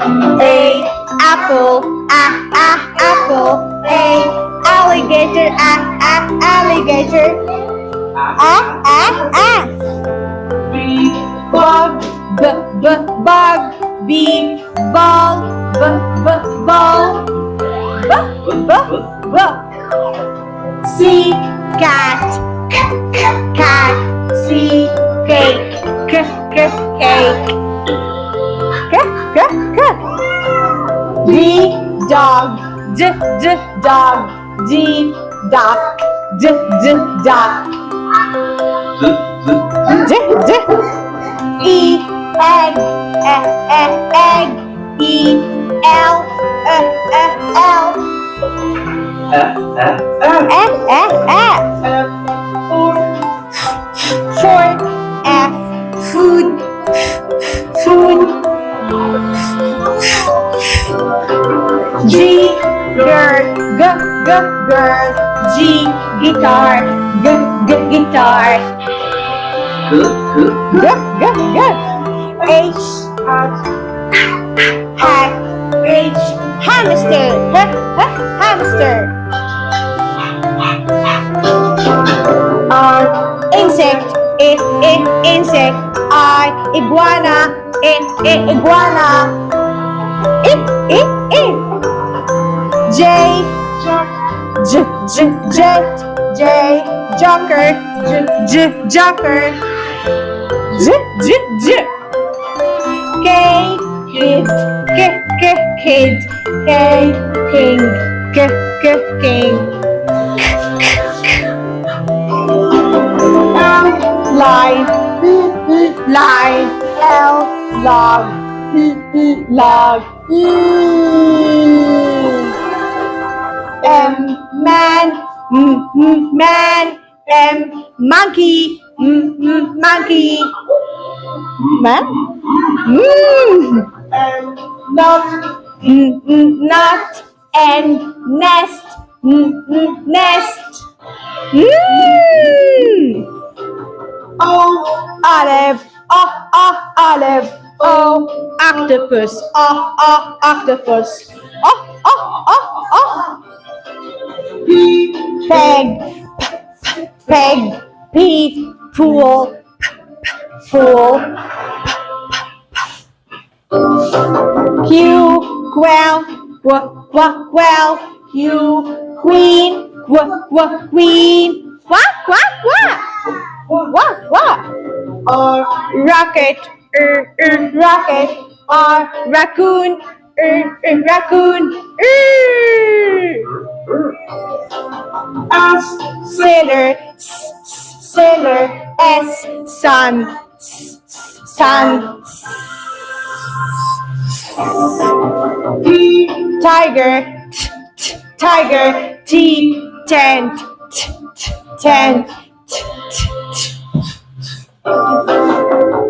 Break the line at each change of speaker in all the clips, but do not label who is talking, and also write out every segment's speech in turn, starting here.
A apple, apple. A alligator, alligator. B bug, bug. B ball, ball. C cat, cat. C cake, cake. D dog, dog. D duck, duck. E egg, egg. E elf, elf. Food, F food. G girl, girl. G guitar, guitar. H hat, H hamster, hamster. R insect, insect. I iguana, iguana. J jet, J joker, joker. K kid, kid. K king, king. Line, L log, log. M man, man. M monkey, monkey. Man. Nut, nut. N nest, nest. O olive, olive. O octopus, octopus. P peg, peg. P pool, pool. Q quail, quail. Q queen, queen. Quack. R rocket, rocket. R raccoon, raccoon. S sailor, S sun, sun. T tiger, tiger. T tent, tent.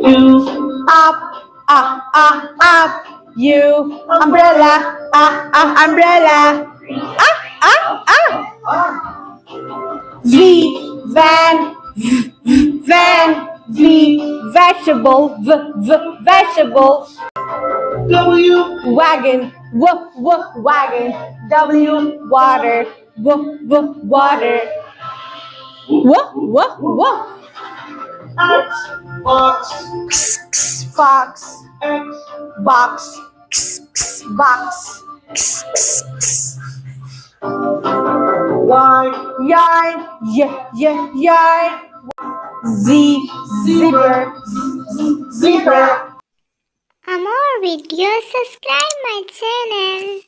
U up, U umbrella, umbrella. V van, V vegetable, vegetable. W wagon, wagon. W water, water. X box, fox. X box, box. Y yarn, yarn. Z zebra.
For more videos, subscribe my channel.